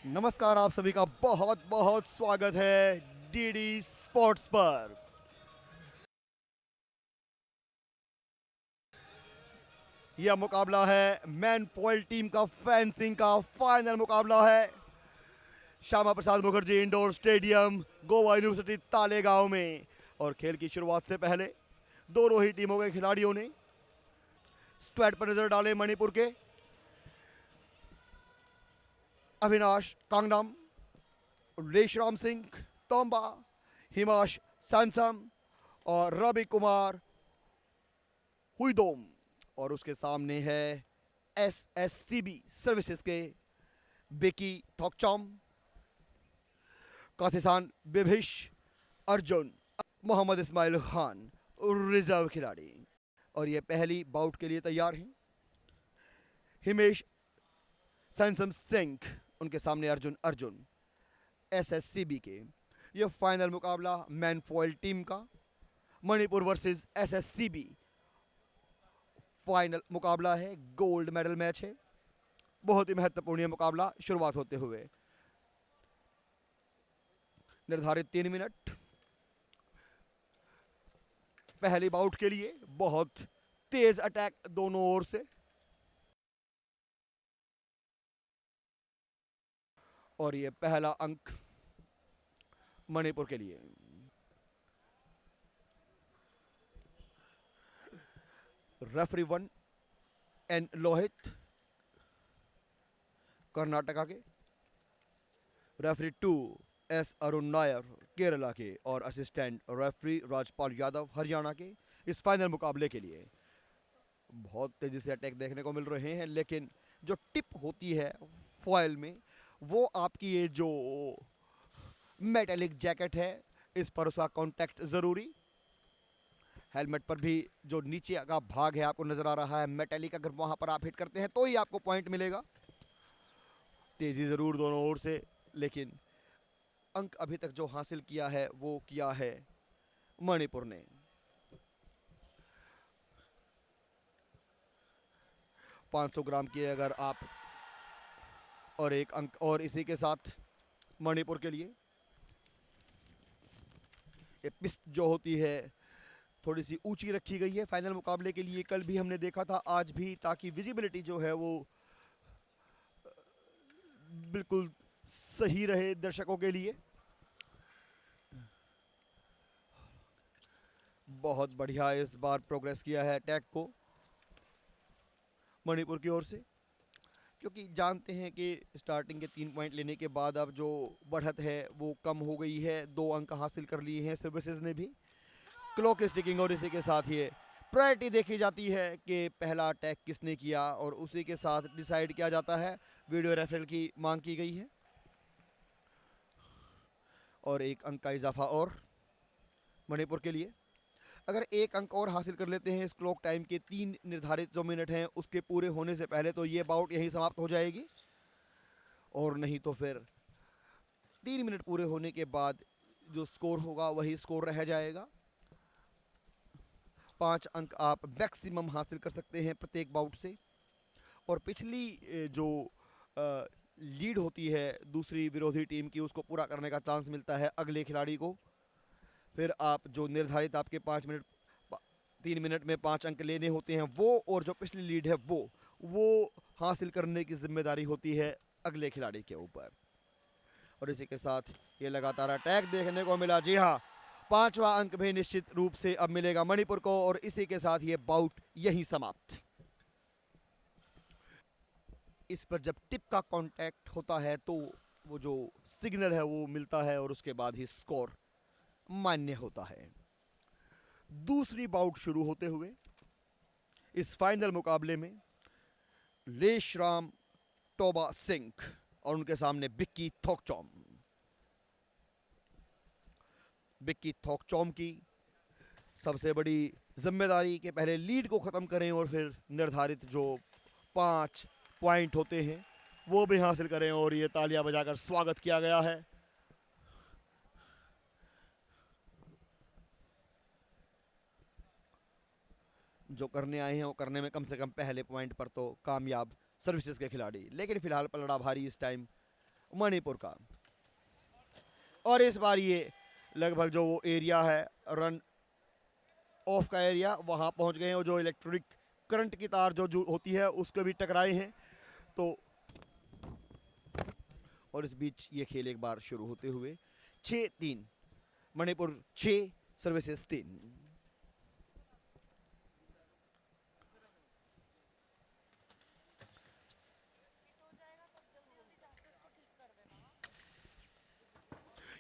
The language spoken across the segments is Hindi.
नमस्कार, आप सभी का बहुत बहुत स्वागत है डीडी स्पोर्ट्स पर। यह मुकाबला है मैन फॉइल टीम का फेंसिंग का फाइनल मुकाबला है Shyama Prasad Mukherjee indoor stadium, Goa university Taleigao में। और खेल की शुरुआत से पहले दोनों ही टीमों के खिलाड़ियों ने स्क्वाड पर नजर डाले। मणिपुर के अविनाश कांगनाम, रेशराम सिंह तोम्बा, हिमाश सैनसम और रवि कुमार हुईदोम। और उसके सामने है एसएससीबी सर्विसेज के बेकी थोकचॉम, काथिसान बिभिश अर्जुन, मोहम्मद इस्माइल खान रिजर्व खिलाड़ी। और ये पहली बाउट के लिए तैयार हैं। हिमेश सैनसम सिंह, उनके सामने अर्जुन अर्जुन एसएससीबी के। ये फाइनल मुकाबला मैन फॉइल टीम का मणिपुर वर्सेस एसएससीबी फाइनल मुकाबला है, गोल्ड मेडल मैच है। बहुत ही महत्वपूर्ण मुकाबला शुरुआत होते हुए निर्धारित 3 मिनट पहली बाउट के लिए। बहुत तेज अटैक दोनों ओर से। और ये पहला अंक मणिपुर के लिए। रेफरी 1 एन लोहित कर्नाटका के, रेफरी 2 एस अरुण नायर केरला के और असिस्टेंट रेफरी राजपाल यादव हरियाणा के इस फाइनल मुकाबले के लिए। बहुत तेजी से अटैक देखने को मिल रहे हैं, लेकिन जो टिप होती है फॉयल में, वो आपकी ये जो मेटेलिक जैकेट है, इस पर उसका कांटेक्ट ज़रूरी। हेलमेट पर भी जो नीचे का भाग है आपको नज़र आ रहा है मेटेलिक, अगर वहाँ पर आप हिट करते हैं तो ही आपको पॉइंट मिलेगा। तेज़ी ज़रूर दोनों ओर से, लेकिन अंक अभी तक जो हासिल किया है वो किया है मणिपुर ने। 500 ग्राम की अगर आप, और एक अंक और इसी के साथ मणिपुर के लिए। ये पिस्त जो होती है थोड़ी सी ऊंची रखी गई है फाइनल मुकाबले के लिए। कल भी हमने देखा था, आज भी, ताकि विजिबिलिटी जो है वो बिल्कुल सही रहे दर्शकों के लिए। बहुत बढ़िया इस बार प्रोग्रेस किया है अटैक को मणिपुर की ओर से, क्योंकि जानते हैं कि स्टार्टिंग के 3 पॉइंट लेने के बाद अब जो बढ़त है वो कम हो गई है। 2 अंक हासिल कर लिए हैं सर्विसेज ने भी। क्लॉक स्टिकिंग और इसी के साथ ये प्रायोरिटी देखी जाती है कि पहला अटैक किसने किया, और उसी के साथ डिसाइड किया जाता है। वीडियो रेफरल की मांग की गई है और 1 अंक का इजाफा और मणिपुर के लिए। अगर 1 अंक और हासिल कर लेते हैं इस क्लॉक टाइम के 3 निर्धारित जो मिनट हैं उसके पूरे होने से पहले, तो ये बाउट यहीं समाप्त हो जाएगी। और नहीं तो फिर 3 मिनट पूरे होने के बाद जो स्कोर होगा वही स्कोर रह जाएगा। 5 अंक आप मैक्सिमम हासिल कर सकते हैं प्रत्येक बाउट से। और पिछली जो लीड होती है दूसरी विरोधी टीम की, उसको पूरा करने का चांस मिलता है अगले खिलाड़ी को। फिर आप जो निर्धारित आपके 5 मिनट, 3 मिनट में 5 अंक लेने होते हैं वो, और जो पिछली लीड है वो हासिल करने की जिम्मेदारी होती है अगले खिलाड़ी के ऊपर। और इसी के साथ ये लगातार अटैक देखने को मिला। जी हाँ, 5वां अंक भी निश्चित रूप से अब मिलेगा मणिपुर को, और इसी के साथ ये बाउट यहीं समाप्त। इस पर जब टिप का कांटेक्ट होता है तो वो जो सिग्नल है वो मिलता है, और उसके बाद ही स्कोर मान्य होता है। दूसरी बाउट शुरू होते हुए इस फाइनल मुकाबले में लेशराम टोबा सिंह और उनके सामने बिक्की थोकचॉम। बिक्की थोकचॉम की सबसे बड़ी जिम्मेदारी कि पहले लीड को ख़त्म करें और फिर निर्धारित जो 5 पॉइंट होते हैं वो भी हासिल करें। और ये तालियां बजाकर स्वागत किया गया है। जो करने आए हैं वो करने में कम से कम पहले पॉइंट पर तो कामयाब सर्विसेज के खिलाड़ी। लेकिन फिलहाल पलड़ा भारी इस टाइम मणिपुर का। और इस बार ये लगभग जो वो एरिया है रन ऑफ का एरिया, वहां पहुंच गए हैं। और जो इलेक्ट्रिक करंट की तार जो होती है उसको भी टकराए हैं। तो और इस बीच ये खेल एक बार शुरू होते हुए 6-3 मणिपुर 6 सर्विसेज 3।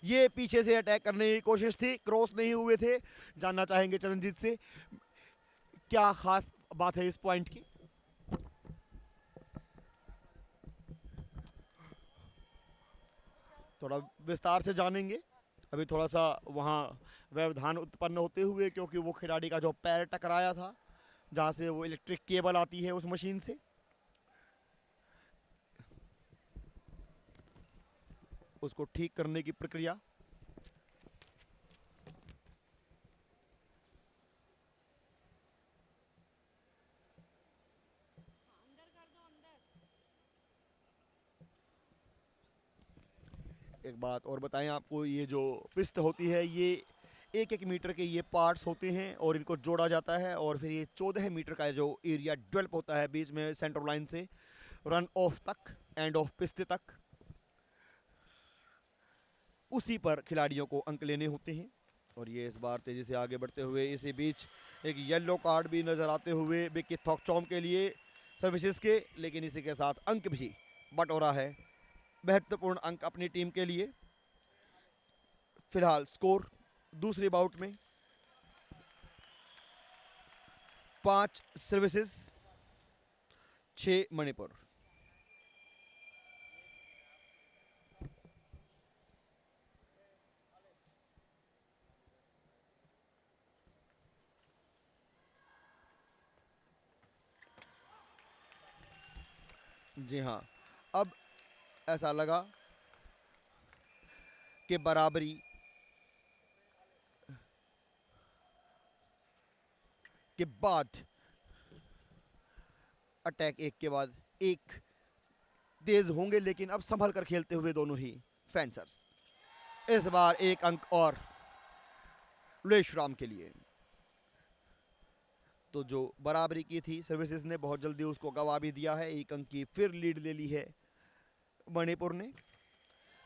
ये पीछे से अटैक करने की कोशिश थी, क्रॉस नहीं हुए थे। जानना चाहेंगे चरणजीत से क्या खास बात है इस पॉइंट की। थोड़ा विस्तार से जानेंगे। अभी थोड़ा सा वहाँ व्यवधान उत्पन्न होते हुए, क्योंकि वो खिलाड़ी का जो पैर टकराया था जहाँ से वो इलेक्ट्रिक केबल आती है उस मशीन से, उसको ठीक करने की प्रक्रिया। एक बात और बताएं आपको, ये जो पिस्त होती है ये 1-1 मीटर के ये पार्ट्स होते हैं और इनको जोड़ा जाता है। और फिर ये 14 मीटर का जो एरिया डेवलप होता है बीच में सेंटर लाइन से रन ऑफ तक, एंड ऑफ पिस्त तक, उसी पर खिलाड़ियों को अंक लेने होते हैं। और ये इस बार तेजी से आगे बढ़ते हुए, इसी बीच एक येलो कार्ड भी नजर आते हुए विक्की थॉकचॉम के लिए सर्विसेज के, लेकिन इसी के साथ अंक भी बटोरा है, महत्वपूर्ण अंक अपनी टीम के लिए। फिलहाल स्कोर दूसरी बाउट में 5 सर्विसेज 6 मणिपुर। जी हाँ, अब ऐसा लगा कि बराबरी के बाद अटैक एक के बाद एक तेज होंगे, लेकिन अब संभल कर खेलते हुए दोनों ही फेंसर्स। इस बार एक अंक और रेशराम के लिए। तो जो बराबरी की थी सर्विसेज ने बहुत जल्दी उसको गवा भी दिया है। एक अंक की फिर लीड ले ली है मणिपुर ने।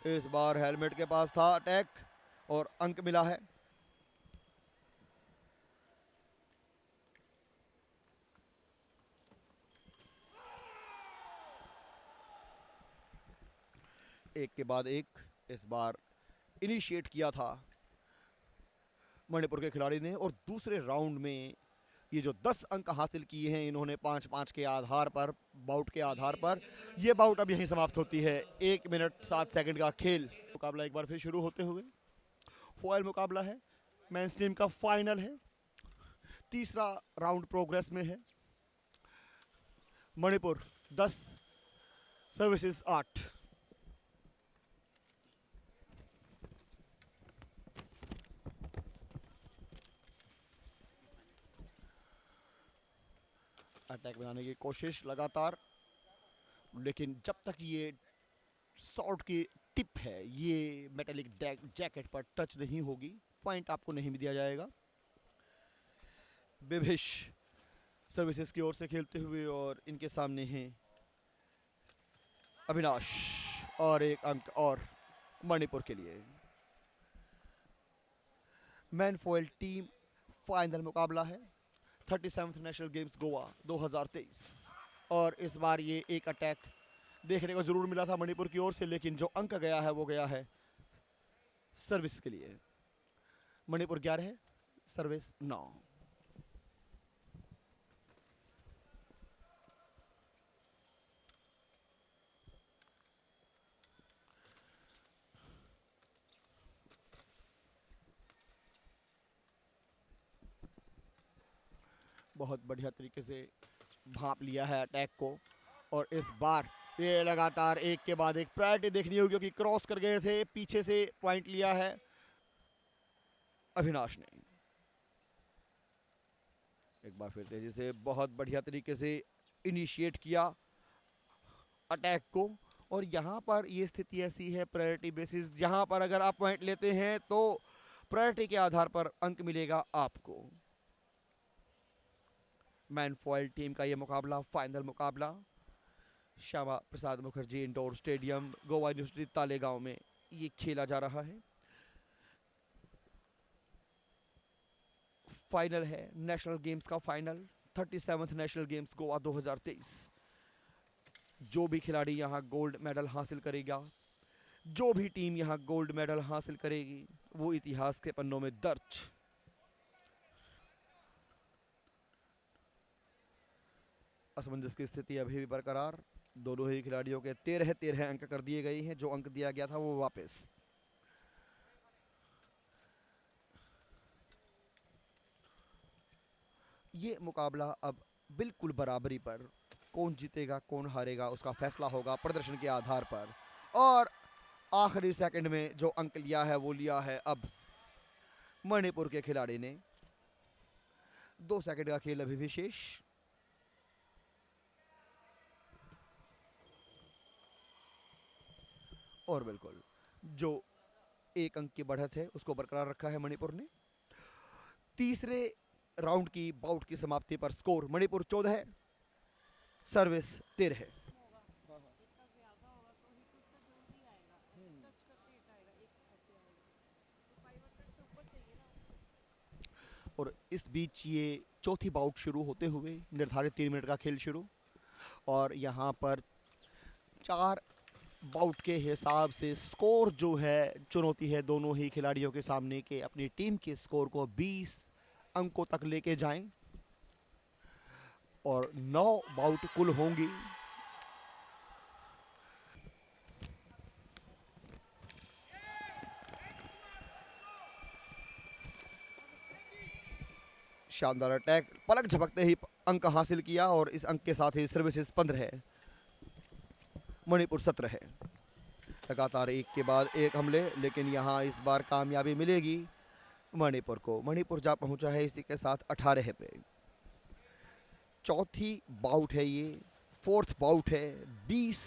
इस बार हेलमेट के पास था अटैक और अंक मिला है। एक के बाद एक इस बार इनिशिएट किया था मणिपुर के खिलाड़ी ने। और दूसरे राउंड में ये जो 10 अंक हासिल किए हैं इन्होंने 5-5 के आधार पर, बाउट के आधार पर, ये बाउट अब यहीं समाप्त होती है। 1 मिनट 7 सेकंड का खेल। मुकाबला एक बार फिर शुरू होते हुए फॉयल मुकाबला है, मेंस टीम का फाइनल है, तीसरा राउंड प्रोग्रेस में है। मणिपुर 10 सर्विसेज 8। अटैक बनाने की कोशिश लगातार, लेकिन जब तक ये शॉट की टिप है ये मेटेलिक जैकेट पर टच नहीं होगी, पॉइंट आपको नहीं दिया जाएगा। बिभिश सर्विसेज की ओर से खेलते हुए और इनके सामने हैं अविनाश। और एक अंक और मणिपुर के लिए। मैन फॉयल टीम फाइनल मुकाबला है 37th नेशनल गेम्स गोवा 2023। और इस बार ये एक अटैक देखने को जरूर मिला था मणिपुर की ओर से, लेकिन जो अंक गया है वो गया है सर्विस के लिए। मणिपुर 11 है, सर्विस 9। बहुत बढ़िया तरीके से भांप लिया है अटैक को। और इस बार ये लगातार एक के बाद एक प्रायोरिटी देखनी होगी, क्योंकि क्रॉस कर गए थे, पीछे से पॉइंट लिया है अविनाश ने। एक बार फिर तेजी से बहुत बढ़िया तरीके से इनिशिएट किया अटैक को। और यहाँ पर ये स्थिति ऐसी है प्रायोरिटी बेसिस, जहाँ पर अगर आप पॉइंट लेते हैं तो प्रायोरिटी के आधार पर अंक मिलेगा आपको। मैन फॉयल टीम का ये मुकाबला, फाइनल मुकाबला Shyama Prasad Mukherjee indoor stadium, Goa university Taleigao में ये खेला जा रहा है। फाइनल है नेशनल गेम्स का, final 37th national games Goa 2023। जो भी खिलाड़ी यहाँ गोल्ड मेडल हासिल करेगा, जो भी टीम यहाँ गोल्ड मेडल हासिल करेगी, वो इतिहास के पन्नों में दर्ज। असमंजस की स्थिति अभी भी बरकरार, दोनों ही खिलाड़ियों के 13 अंक कर दिए गए हैं। जो अंक दिया गया था वो वापस। ये मुकाबला अब बिल्कुल बराबरी पर, कौन जीतेगा कौन हारेगा उसका फैसला होगा प्रदर्शन के आधार पर। और आखिरी सेकंड में जो अंक लिया है वो लिया है अब मणिपुर के खिलाड़ी ने। 2 सेकंड का खेल अभी भी शेष। और बिल्कुल जो 1 अंक की बढ़त है उसको बरकरार रखा है मणिपुर ने। तीसरे राउंड की बाउट की समाप्ति पर स्कोर मणिपुर 14 है, सर्विस 13 है। और इस बीच ये चौथी बाउट शुरू होते हुए निर्धारित 3 मिनट का खेल शुरू। और यहाँ पर 4 बाउट के हिसाब से स्कोर जो है चुनौती है दोनों ही खिलाड़ियों के सामने के अपनी टीम के स्कोर को 20 अंकों तक लेके जाएं। और 9 बाउट कुल होंगी। शानदार अटैक, पलक झपकते ही अंक हासिल किया और इस अंक के साथ ही सर्विसेज 15 है, मणिपुर 17 है। लगातार एक के बाद एक हमले, लेकिन यहाँ इस बार कामयाबी मिलेगी मणिपुर को। मणिपुर जा पहुंचा है इसी के साथ 18 पे। चौथी बाउट है ये, 4th बाउट है। 20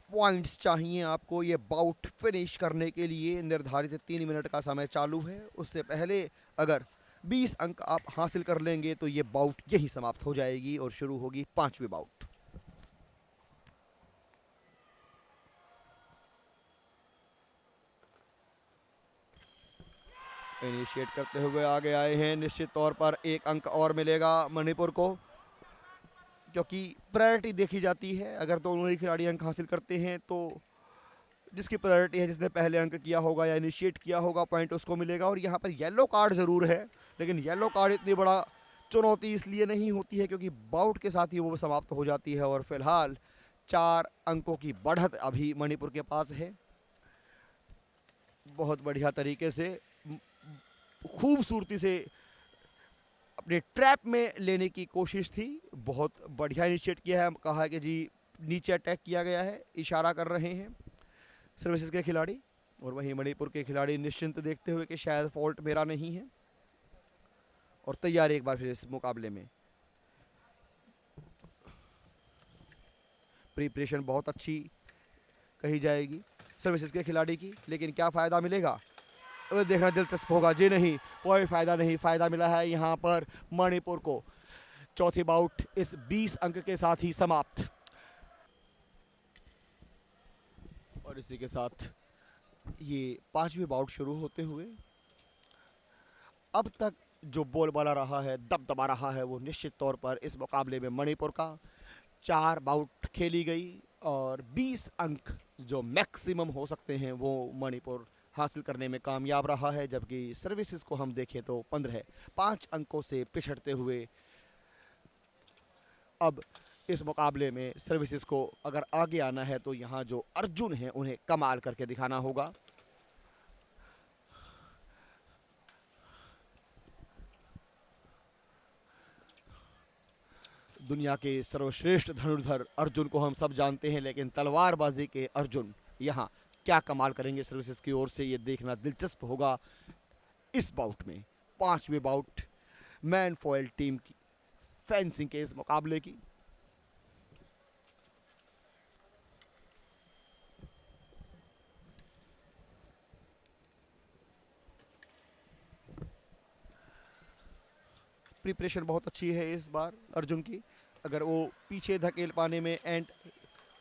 पॉइंट्स चाहिए आपको ये बाउट फिनिश करने के लिए। निर्धारित 3 मिनट का समय चालू है। उससे पहले अगर 20 अंक आप हासिल कर लेंगे तो ये बाउट यही समाप्त हो जाएगी और शुरू होगी 5वीं बाउट। इनिशिएट करते हुए आगे आए हैं। निश्चित तौर पर 1 अंक और मिलेगा मणिपुर को, क्योंकि प्रायोरिटी देखी जाती है। अगर दोनों ही खिलाड़ी अंक हासिल करते हैं तो जिसकी प्रायोरिटी है, जिसने पहले अंक किया होगा या इनिशिएट किया होगा पॉइंट, उसको मिलेगा। और यहाँ पर येलो कार्ड ज़रूर है, लेकिन येलो कार्ड इतनी बड़ा चुनौती इसलिए नहीं होती है क्योंकि बाउट के साथ ही वो समाप्त हो जाती है। और फिलहाल 4 अंकों की बढ़त अभी मणिपुर के पास है। बहुत बढ़िया तरीके से, खूबसूरती से अपने ट्रैप में लेने की कोशिश थी। बहुत बढ़िया इनिशिएट किया है, कहा कि जी नीचे अटैक किया गया है, इशारा कर रहे हैं सर्विसेज के खिलाड़ी। और वहीं मणिपुर के खिलाड़ी निश्चिंत देखते हुए कि शायद फॉल्ट मेरा नहीं है, और तैयार एक बार फिर इस मुकाबले में। प्रिपरेशन बहुत अच्छी कही जाएगी सर्विसेज के खिलाड़ी की, लेकिन क्या फ़ायदा मिलेगा देखना दिलचस्प होगा। जी नहीं, कोई फ़ायदा नहीं। फ़ायदा मिला है यहाँ पर मणिपुर को। चौथी बाउट इस 20 अंक के साथ ही समाप्त। और इसी के साथ ये 5वीं बाउट शुरू होते हुए अब तक जो बोलबाला रहा है, दबदबा रहा है, वो निश्चित तौर पर इस मुकाबले में मणिपुर का। 4 बाउट खेली गई और 20 अंक जो मैक्सिमम हो सकते हैं वो मणिपुर हासिल करने में कामयाब रहा है। जबकि सर्विसेज को हम देखें तो 15 है। 5 अंकों से पिछड़ते हुए अब इस मुकाबले में सर्विसेज को अगर आगे आना है तो यहाँ जो अर्जुन हैं उन्हें कमाल करके दिखाना होगा। दुनिया के सर्वश्रेष्ठ धनुर्धर अर्जुन को हम सब जानते हैं, लेकिन तलवारबाजी के अर्जुन यहाँ क्या कमाल करेंगे सर्विसेज की ओर से, ये देखना दिलचस्प होगा इस बाउट में। 5वीं बाउट मैन फॉयल टीम की फेंसिंग के इस मुकाबले की। प्रिपरेशन बहुत अच्छी है इस बार अर्जुन की। अगर वो पीछे धकेल पाने में एंड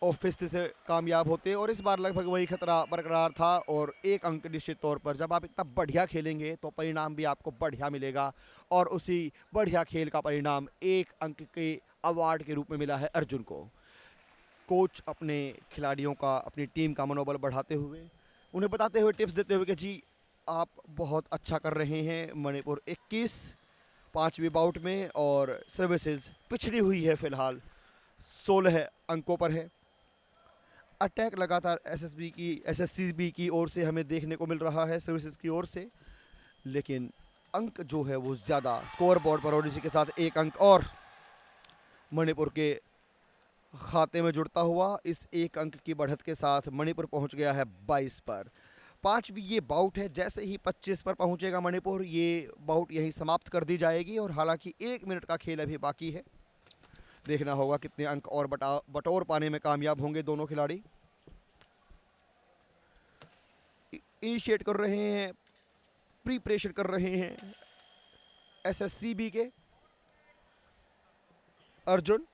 ऑफिस से कामयाब होते, और इस बार लगभग वही खतरा बरकरार था। और एक अंक निश्चित तौर पर जब आप इतना बढ़िया खेलेंगे तो परिणाम भी आपको बढ़िया मिलेगा, और उसी बढ़िया खेल का परिणाम एक अंक के अवार्ड के रूप में मिला है अर्जुन को। कोच अपने खिलाड़ियों का, अपनी टीम का मनोबल बढ़ाते हुए, उन्हें बताते हुए, टिप्स देते हुए कि जी आप बहुत अच्छा कर रहे हैं। मणिपुर 21 पाँचवीं बाउट में, और सर्विसेज पिछड़ी हुई है फिलहाल, 16 अंकों पर है। अटैक लगातार एसएससीबी की ओर से हमें देखने को मिल रहा है, सर्विसेज की ओर से, लेकिन अंक जो है वो ज़्यादा स्कोर बोर्ड पर, और इसी के साथ एक अंक और मणिपुर के खाते में जुड़ता हुआ। इस एक अंक की बढ़त के साथ मणिपुर पहुंच गया है 22 पर। पांचवी ये बाउट है, जैसे ही 25 पर पहुंचेगा मणिपुर, ये बाउट यहीं समाप्त कर दी जाएगी। और हालांकि 1 मिनट का खेल अभी बाकी है, देखना होगा कितने अंक और बटोर पाने में कामयाब होंगे दोनों खिलाड़ी। इनिशिएट कर रहे हैं, प्रिपरेशन कर रहे हैं एसएससीबी के अर्जुन,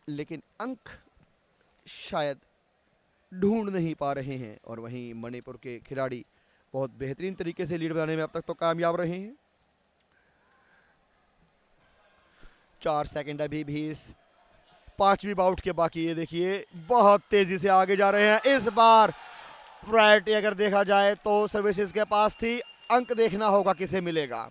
लेकिन अंक शायद ढूंढ नहीं पा रहे हैं। और वहीं मणिपुर के खिलाड़ी बहुत बेहतरीन तरीके से लीड बनाने में अब तक तो कामयाब रहे हैं। 4 सेकंड अभी भी इस पांचवी बाउट के बाकी है। देखिए बहुत तेजी से आगे जा रहे हैं। इस बार प्रायोरिटी अगर देखा जाए तो सर्विसेज के पास थी, अंक देखना होगा किसे मिलेगा,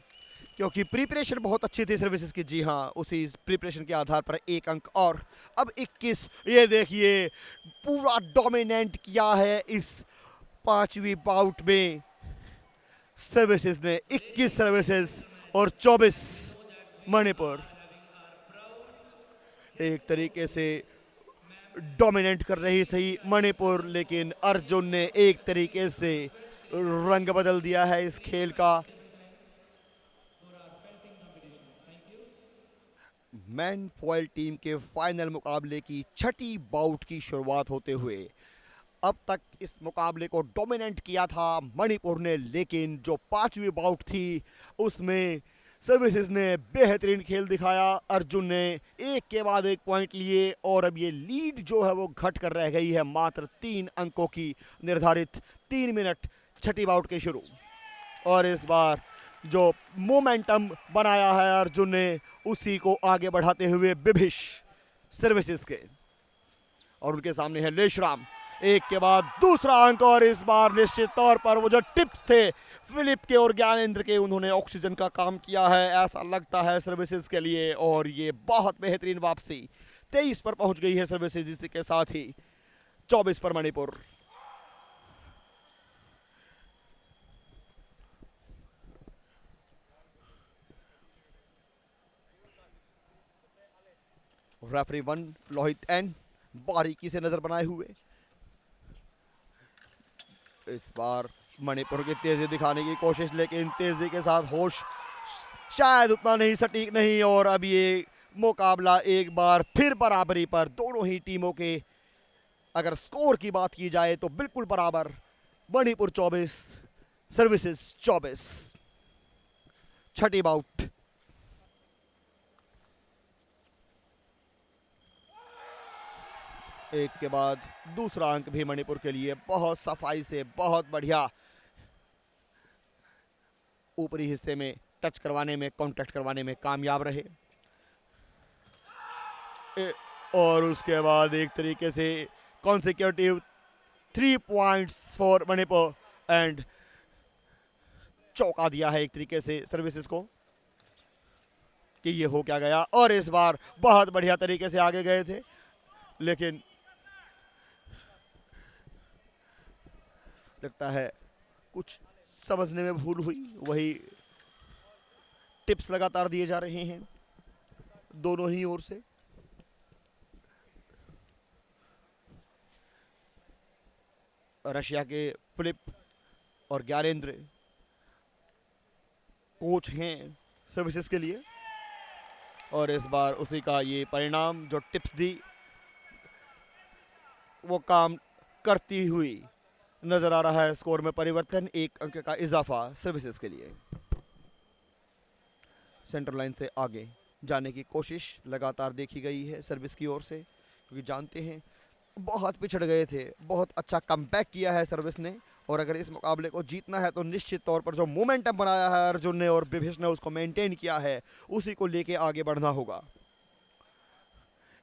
क्योंकि प्रिपरेशन बहुत अच्छी थी सर्विसेज की। जी हाँ, उसी प्रिपरेशन के आधार पर एक अंक और। अब 21, ये देखिए पूरा डोमिनेंट किया है इस पांचवी बाउट में सर्विसेज ने। 21 सर्विसेज और 24 मणिपुर एक तरीके से डोमिनेट कर रही थी मणिपुर, लेकिन अर्जुन ने एक तरीके से रंग बदल दिया है इस खेल का। मैन फॉयल टीम के फाइनल मुकाबले की छठी बाउट की शुरुआत होते हुए अब तक इस मुकाबले को डोमिनेट किया था मणिपुर ने, लेकिन जो पांचवी बाउट थी उसमें सर्विसेज ने बेहतरीन खेल दिखाया। अर्जुन ने एक के बाद एक पॉइंट लिए, और अब ये लीड जो है वो घट कर रह गई है मात्र 3 अंकों की, निर्धारित 3 मिनट छठी बाउट के शुरू। और इस बार जो मोमेंटम बनाया है अर्जुन ने, उसी को आगे बढ़ाते हुए बिभिश सर्विसेज के, और उनके सामने है लेशराम, एक के बाद दूसरा अंक। और इस बार निश्चित तौर पर वो जो टिप्स थे फिलिप के और ज्ञानेंद्र के, उन्होंने ऑक्सीजन का काम किया है ऐसा लगता है सर्विसेज के लिए। और ये बहुत बेहतरीन वापसी, 23 पर पहुंच गई है सर्विसेज, इसी के साथ ही 24 पर मणिपुर। रेफरी 1 लोहित एन बारीकी से नजर बनाए हुए। इस बार मणिपुर की तेजी दिखाने की कोशिश, लेकिन तेजी के साथ होश शायद उतना नहीं, सटीक नहीं। और अब ये मुकाबला एक बार फिर बराबरी पर, दोनों ही टीमों के अगर स्कोर की बात की जाए तो बिल्कुल बराबर। मणिपुर 24 सर्विसेज 24, छठी बाउट। एक के बाद दूसरा अंक भी मणिपुर के लिए बहुत सफाई से, बहुत बढ़िया ऊपरी हिस्से में टच करवाने में, कांटेक्ट करवाने में कामयाब रहे। और उसके बाद एक तरीके से consecutive 3 points for Manipur, and चौका दिया है एक तरीके से सर्विसेज को कि ये हो क्या गया। और इस बार बहुत बढ़िया तरीके से आगे गए थे, लेकिन लगता है कुछ समझने में भूल हुई। वही टिप्स लगातार दिए जा रहे हैं दोनों ही ओर से। रशिया के फिलिप और ज्ञानेंद्र कोच हैं सर्विसेज के लिए, और इस बार उसी का ये परिणाम, जो टिप्स दी वो काम करती हुई नजर आ रहा है। स्कोर में परिवर्तन, 1 अंक का इजाफा सर्विसेज के लिए। सेंटर लाइन से आगे जाने की कोशिश लगातार देखी गई है सर्विस की ओर से, क्योंकि जानते हैं बहुत पिछड़ गए थे। बहुत अच्छा कमबैक किया है सर्विस ने, और अगर इस मुकाबले को जीतना है तो निश्चित तौर पर जो मोमेंटम बनाया है अर्जुन ने और विभेश ने उसको मेंटेन किया है, उसी को लेके आगे बढ़ना होगा।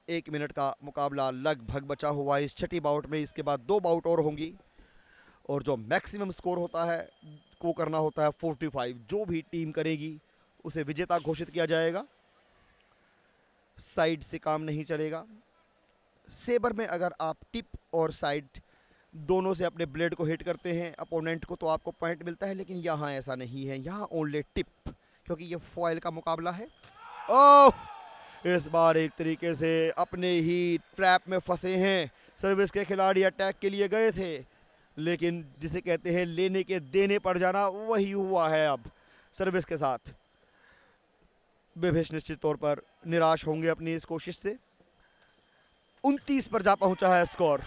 1 मिनट का मुकाबला लगभग बचा हुआ है इस छठी बाउट में। इसके बाद 2 बाउट और होंगी, और जो मैक्सिमम स्कोर होता है को करना होता है 45। जो भी टीम करेगी उसे विजेता घोषित किया जाएगा। साइड से काम नहीं चलेगा। सेबर में अगर आप टिप और साइड दोनों से अपने ब्लेड को हिट करते हैं अपोनेंट को तो आपको पॉइंट मिलता है, लेकिन यहाँ ऐसा नहीं है। यहाँ ओनली टिप, क्योंकि ये फॉयल का मुकाबला है। ओह, इस बार एक तरीके से अपने ही ट्रैप में फंसे हैं सर्विस के खिलाड़ी। अटैक के लिए गए थे, लेकिन जिसे कहते हैं लेने के देने पड़ जाना, वही हुआ है अब सर्विस के साथ। विभेश निश्चित तौर पर निराश होंगे अपनी इस कोशिश से। 29 पर जा पहुंचा है स्कोर,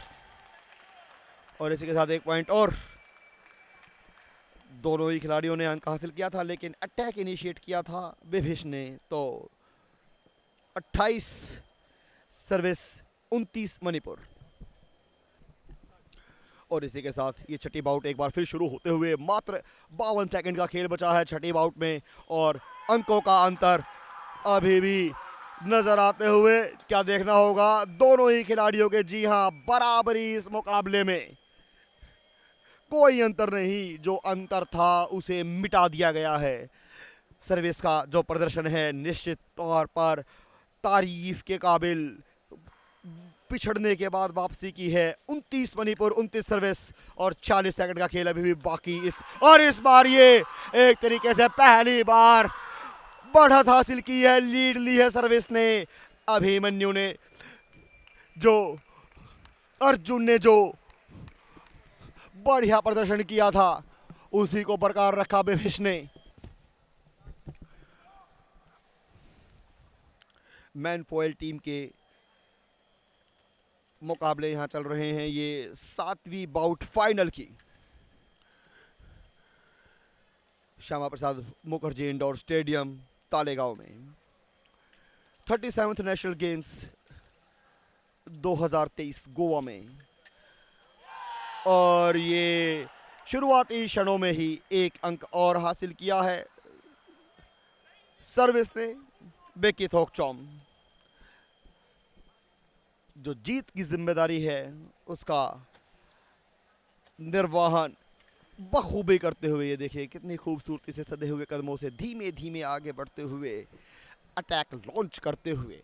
और इसी के साथ 1 पॉइंट और। दोनों ही खिलाड़ियों ने अंक हासिल किया था, लेकिन अटैक इनिशिएट किया था विभेश ने। तो 28 सर्विस, 29 मणिपुर। और इसी के साथ ये छठी बाउट एक बार फिर शुरू होते हुए मात्र 52 सेकंड का खेल बचा है छठी बाउट में, और अंकों का अंतर अभी भी नजर आते हुए क्या देखना होगा दोनों ही खिलाड़ियों के। जी हां, बराबरी इस मुकाबले में, कोई अंतर नहीं। जो अंतर था उसे मिटा दिया गया है। सर्विस का जो प्रदर्शन है निश्चित तौर पर तारीफ के काबिल। पिछड़ने के बाद वापसी की है। 29 मणिपुर, 29 सर्विस, और 40 सेकंड का खेल अभी भी बाकी। इस बार ये एक तरीके से पहली बार बढ़त हासिल की है, लीड ली है सर्विस ने। अभिमन्यु ने जो, अर्जुन ने जो बढ़िया प्रदर्शन किया था उसी को बरकरार रखा विभेश ने। मैन फॉयल टीम के मुकाबले यहां चल रहे हैं। ये 7वीं बाउट फाइनल की श्यामा प्रसाद मुखर्जी इंडोर स्टेडियम तालेगांव में 37th नेशनल गेम्स 2023 गोवा में। और ये शुरुआती क्षणों में ही 1 अंक और हासिल किया है सर्विस ने। बेकी थोकचॉम जो जीत की जिम्मेदारी है उसका निर्वहन बखूबी करते हुए, ये देखिए कितनी खूबसूरती से सदे हुए कदमों से धीमे धीमे आगे बढ़ते हुए, अटैक लॉन्च करते हुए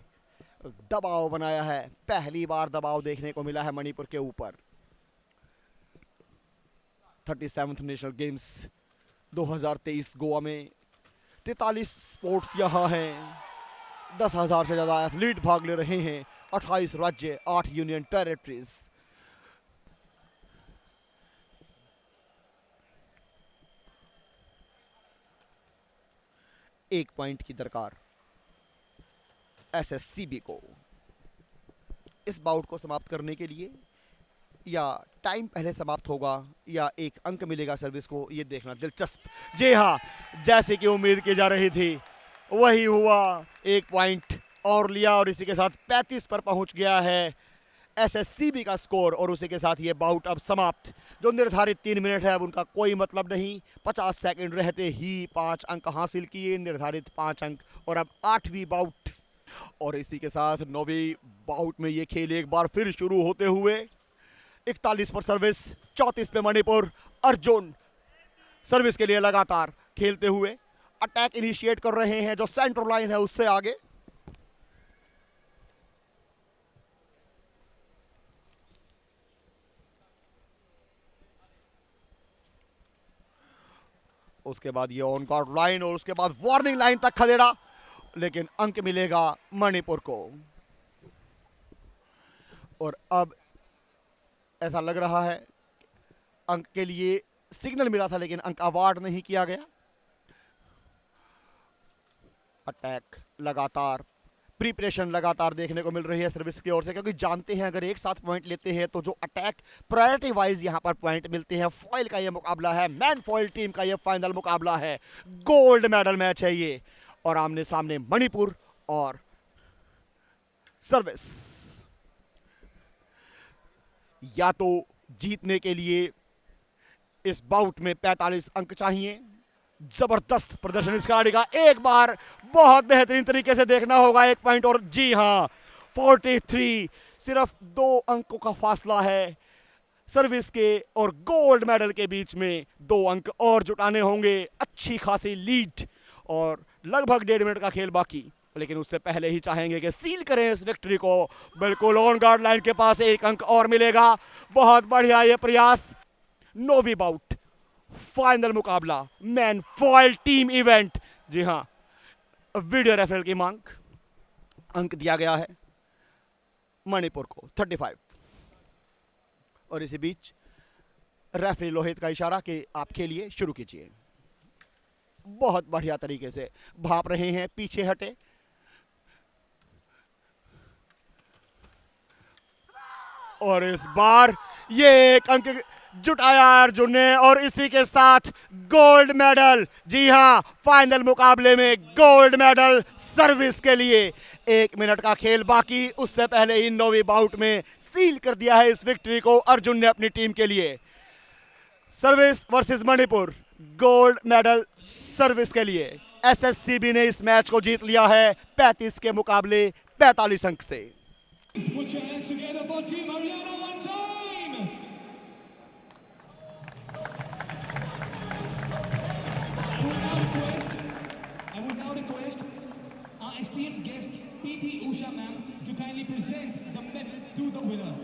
दबाव बनाया है। पहली बार दबाव देखने को मिला है मणिपुर के ऊपर। 37th नेशनल गेम्स 2023 गोवा में 43 स्पोर्ट्स यहाँ हैं। 10,000 से ज़्यादा एथलीट भाग ले रहे हैं। 28 राज्य, 8 यूनियन टेरिटरीज। एक पॉइंट की दरकार एसएससीबी को इस बाउट को समाप्त करने के लिए। या टाइम पहले समाप्त होगा या 1 अंक मिलेगा सर्विस को, ये देखना दिलचस्प। जी हाँ, जैसे कि उम्मीद की जा रही थी वही हुआ। 1 पॉइंट और लिया, और इसी के साथ 35 पर पहुंच गया है एसएससीबी का स्कोर। और उसी के साथ ये बाउट अब समाप्त। जो निर्धारित 3 मिनट है अब उनका कोई मतलब नहीं। 50 सेकंड रहते ही 5 अंक हासिल किए, निर्धारित 5 अंक। और अब 8वीं बाउट, और इसी के साथ 9वीं बाउट में ये खेल एक बार फिर शुरू होते हुए 41 पर सर्विस, 34 पे मणिपुर। अर्जुन सर्विस के लिए लगातार खेलते हुए अटैक इनिशिएट कर रहे हैं जो सेंटर लाइन है उससे आगे। उसके बाद ये ऑन गार्ड लाइन, और उसके बाद वार्निंग लाइन तक खदेड़ा, लेकिन अंक मिलेगा मणिपुर को। और अब ऐसा लग रहा है अंक के लिए सिग्नल मिला था, लेकिन अंक अवार्ड नहीं किया गया। अटैक लगातार, प्रिपरेशन लगातार देखने को मिल रही है सर्विस की ओर से, क्योंकि जानते हैं अगर एक साथ पॉइंट लेते हैं तो जो अटैक प्रायोरिटी वाइज यहां पर पॉइंट मिलते हैं। फॉयल का ये मुकाबला है, मैन फॉयल टीम का ये फाइनल मुकाबला है, गोल्ड मेडल मैच है ये। और आमने सामने मणिपुर और सर्विस। या तो जीतने के लिए इस बाउट में 45 अंक चाहिए। जबरदस्त प्रदर्शन इस खिलाड़ी का, एक बार बहुत बेहतरीन तरीके से देखना होगा। एक पॉइंट और, जी हां 43, सिर्फ 2 अंकों का फासला है सर्विस के और गोल्ड मेडल के बीच में। 2 अंक और जुटाने होंगे, अच्छी खासी लीड और लगभग 1.5 मिनट का खेल बाकी। लेकिन उससे पहले ही चाहेंगे कि सील करें इस विक्ट्री को। बिल्कुल ऑन गार्ड लाइन के पास 1 अंक और मिलेगा। बहुत बढ़िया ये प्रयास। नोवी बाउट, फाइनल मुकाबला, मैन फॉयल टीम इवेंट। जी हां, वीडियो रेफरल की मांग। अंक दिया गया है मणिपुर को 35। और इसी बीच रेफरी लोहित का इशारा कि आप खेलिए, शुरू कीजिए। बहुत बढ़िया तरीके से भाप रहे हैं, पीछे हटे। और इस बार ये एक अंक जुटाया अर्जुन ने और इसी के साथ गोल्ड मेडल। जी हां, फाइनल मुकाबले में गोल्ड मेडल सर्विस के लिए। 1 मिनट का खेल बाकी, उससे पहले ही नौवीं बाउट में सील कर दिया है इस विक्ट्री को अर्जुन ने अपनी टीम के लिए। Service versus Manipur, gold medal service के लिए। एसएससीबी ने इस मैच को जीत लिया है 35 के मुकाबले 45 अंक से। Put your hands together for Team Haryana one time. I would now request our esteemed guest PT Usha ma'am to kindly present the medal to the winner.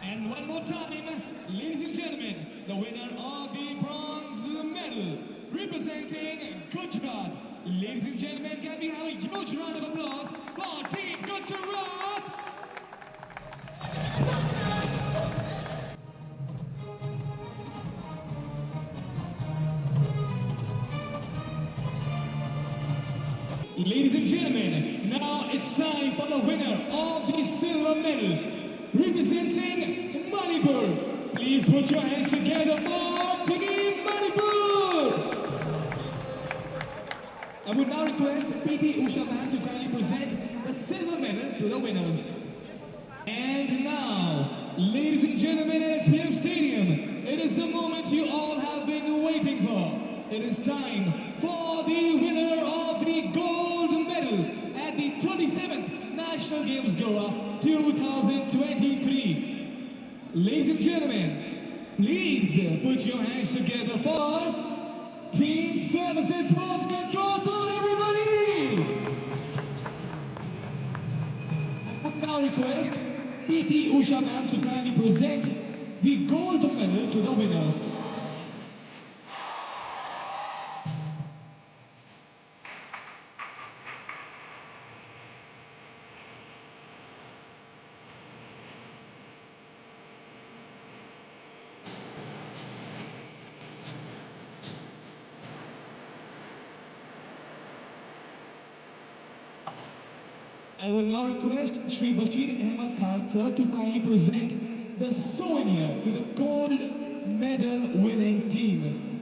And one more time, ladies and gentlemen, the winner of the bronze medal, representing Gujarat. Ladies and gentlemen, can we have a huge round of applause for Team Gujarat? Ladies and gentlemen, now it's time for the winner of the silver medal, representing Manipur. Please put your hands together for Team Manipur. I would now request PT Usha ma'am to kindly present the silver medal to the winners. And now, ladies and gentlemen at SPM Stadium, it is the moment you all have been waiting for. It is time for the winner of the gold medal at the 37th National Games Goa 2023. Ladies and gentlemen, please put your hands together for Team Services Sports Control Board, everybody! I would now request PT Usha ma'am to kindly present the gold medal to the winners. I will now request Shri Bashir Ahmed Khan sir to kindly present the souvenir to the gold medal winning team.